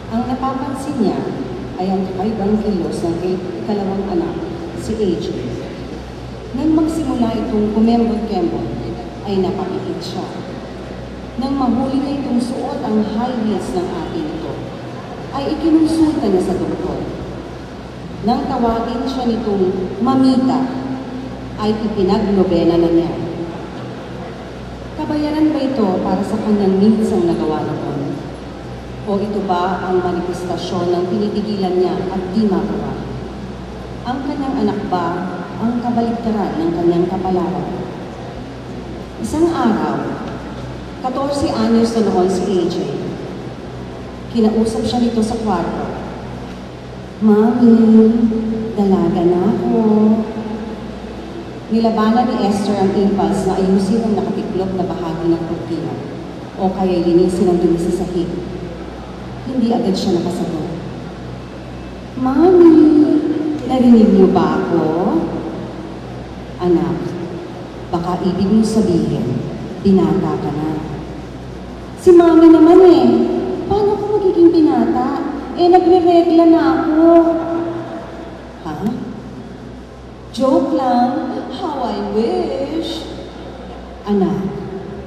Ang napapansin niya ay ang kakaibang kilos ng ikalawang anak, si AJ. Nang magsimula itong kumembot-kembot, ay napakikit siya. Nang mahuli na itong suot ang high heels ng ate nito, ay ikinonsulta niya sa doktor. Nang tawagin siya nitong mamita, ay ipinaglobena na niya. Kabayaran ba ito para sa kanyang minsang nagawa noon? O ito ba ang manifestasyon ng pinitigilan niya at di magawa? Ang kanyang anak ba ang kabaligtaran ng kanyang kapalaran? Isang araw, 14 anyos na noon si AJ. Kinausap siya nito sa kwarto. Mami, dalaga na ako. Nilabanan ni Esther ang impulse na ayusin ang nakatiklop na bahagi ng kurtina o kaya linisin ang dumi sa sahig. Hindi agad siya nakasagot. Mami, narinig niyo ba ako? Anak, baka ibig niyo sabihin, binata ka na. Si Mami naman eh. Paano ko magiging binata? Nagre-regla na ako. Ha? Joke lang. How I wish. Anak,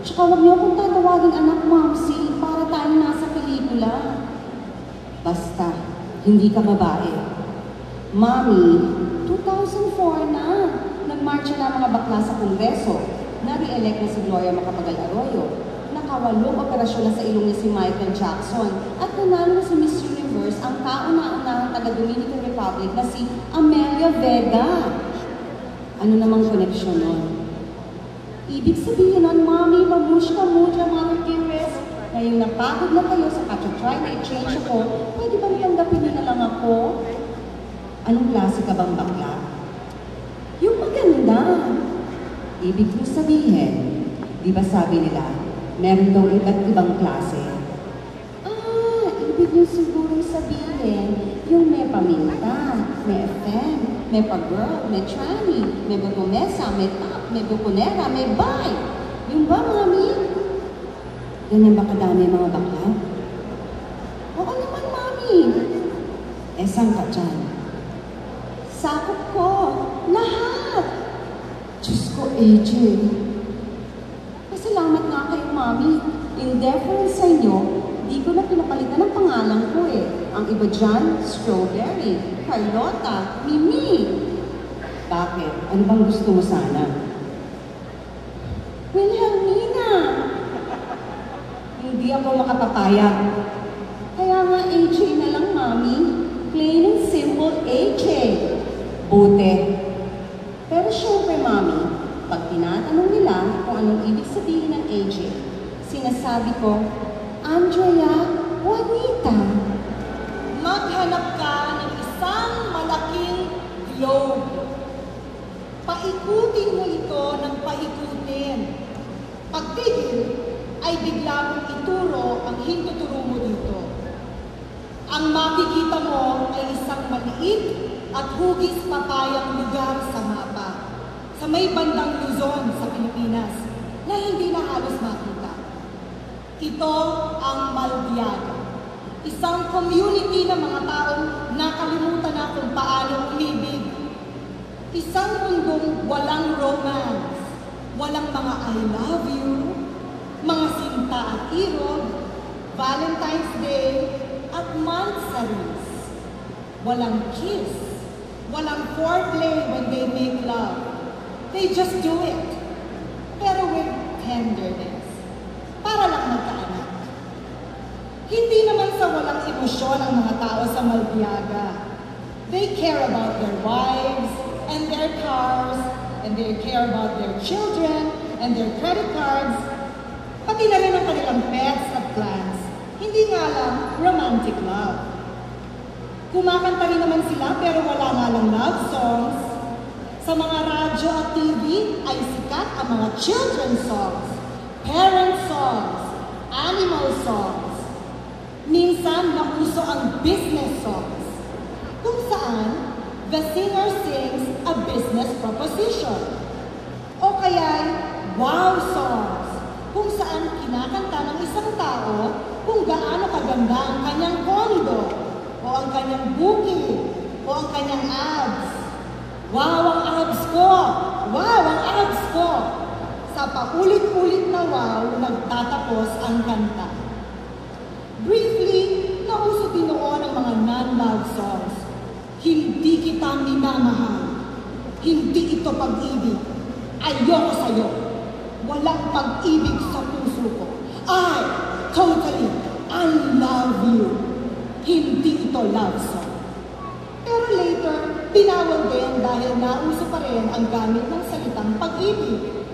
tsaka huwag niyo akong tatawagin anak, Mamsi, para tayo nasa pelikula. Basta, hindi ka babae. Mami, 2004 na. Nag-marcha na mga bakla sa Kongreso. Na-re-elect na si Gloria Macapagal Arroyo. Nakawalong operasyon na sa ilong ni si Michael Jackson. At nanalo na si Miss Universe ang kauna-unahang taga-Dominican Republic na si Amelia Vega. Ano namang koneksyon nun? Ibig sabihin nun, Mami, mamush ka mudra, Mother Dearest. Ngayong napagod na kayo sa try na i-change ako, pwede bang tanggapin niyo na lang ako? Anong klase ka bang bakla? Yung maganda. Ibig ko sabihin, di ba sabi nila, meron daw iba't ibang klase? Ibig niyo siguro sabihin, yung may paminta, may FM, may pag-girl, may tranny, may bukumesa, may top, may bukunera, may bay. Yung ba, Mami? Ganyan ba kadami mga bakla? Oo naman, Mami. Saan ka dyan? Sakop ko. Lahat. Diyos ko, AJ. Pasalamat nga kayo, Mami. In deference sa inyo, di ko na pinapalitan ang pangalan ko eh. Ang iba dyan, Strawberry, Carlota, Mimi. Bakit? Ano bang gusto mo sana? Wilhelmina. Hindi ako makapapayag. Kaya nga AJ na lang, Mami. Plain and simple AJ. Buti. Pero syempre, Mami, pag tinatanong nila kung anong ibig sabihin ng AJ, sinasabi ko, Andrea Juanita. Maghanap ka ng isang malaking globe. Paikutin mo ito ng paikutin. Pagtigil, ay bigla mong ituro ang hintuturo mo dito. Ang makikita mo ay isang maliit at hugis papayang lugar sa mapa, sa may bandang Luzon sa Pilipinas, na hindi na halos makita. Ito ang Maldiaga, isang community ng mga taong nakalimutan na kung paano umibig. Isang mundong walang romance, walang mga I love you, mga sinta at irog, Valentine's Day, at monthsaries. Walang kiss, walang foreplay when they make love. They just do it, pero with tenderness, para lang magkaanak. Hindi naman sa walang emosyon ang mga tao sa Maldiaga. They care about their wives and their cars, and they care about their children and their credit cards, pati na rin ang kanilang pets at plants. Hindi nga lang romantic love. Kumakanta rin naman sila pero wala nga lang love songs. Sa mga radyo at TV ay sikat ang mga children's songs, parent songs, animal songs. Minsan nauso ang business songs, kung saan the singer sings a business proposition. O kaya wow songs, kung saan kinakanta ng isang tao kung gaano kaganda ang kanyang kondo ang kanyang booking o ang kanyang abs. Wow, ang abs ko! Wow, ang abs ko! Sa paulit-ulit na wow, nagtatapos ang kanta. Briefly, nauso din noon ang mga non-love songs. Hindi kita minamahal. Hindi ito pag-ibig. Ayoko sa'yo. Walang pag-ibig sa puso ko. I totally unlove you. Hindi ito love song. Pero later, tinawag din dahil nauso pa rin ang gamit ng salitang pag-ibig.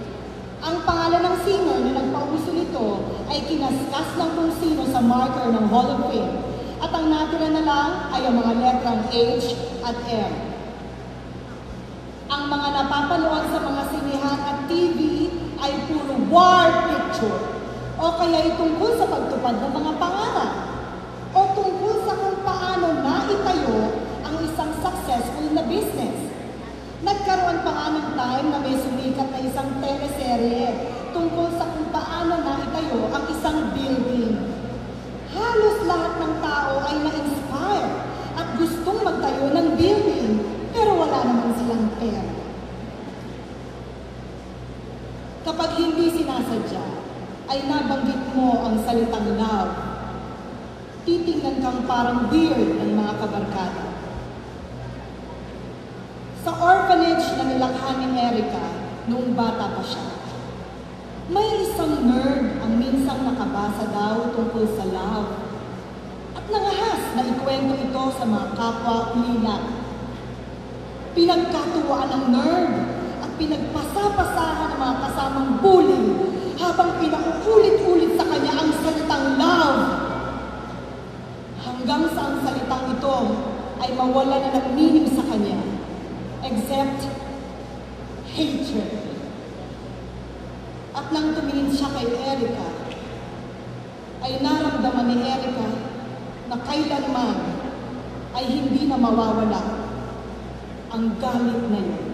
Ang pangalan ng singer na nagpauso nito ay kinaskas ng kung sino sa marker ng Hall of Fame. At ang natira na lang ay ang mga letrang H at M. Ang mga napapanood sa mga sinihan at TV ay puro war picture o kaya tungkol sa pagtupad ng mga pangarap o tungkol sa kung paano naitayo ang isang successful na business. Nagkaroon pa nga ng time na may sumikat na isang teleserye tungkol sa kung paano naitayo ang isang building. Halos lahat ng tao ay na-inspire at gustong magtayo ng building, pero wala naman silang pera. Kapag hindi sinasadya, ay nabanggit mo ang salitang love. Titingnan kang parang weird ng mga kabarkada. Sa orphanage na nilakhan ni Erica noong bata pa siya, may isang nerd ang minsang nakabasa daw tungkol sa love at nangahas na ikwento ito sa mga kapwa ulila. Pinagkatuwaan ng nerd at pinagpasapasahan ng mga kasamang bully habang pinauulit-ulit sa kanya ang salitang love. Hanggang sa ang salitang ito ay mawala na ng meaning sa kanya, except hatred. At nang tumingin siya kay Erica, ay naramdaman ni Erica na kailanman ay hindi na mawawala ang galit na yun.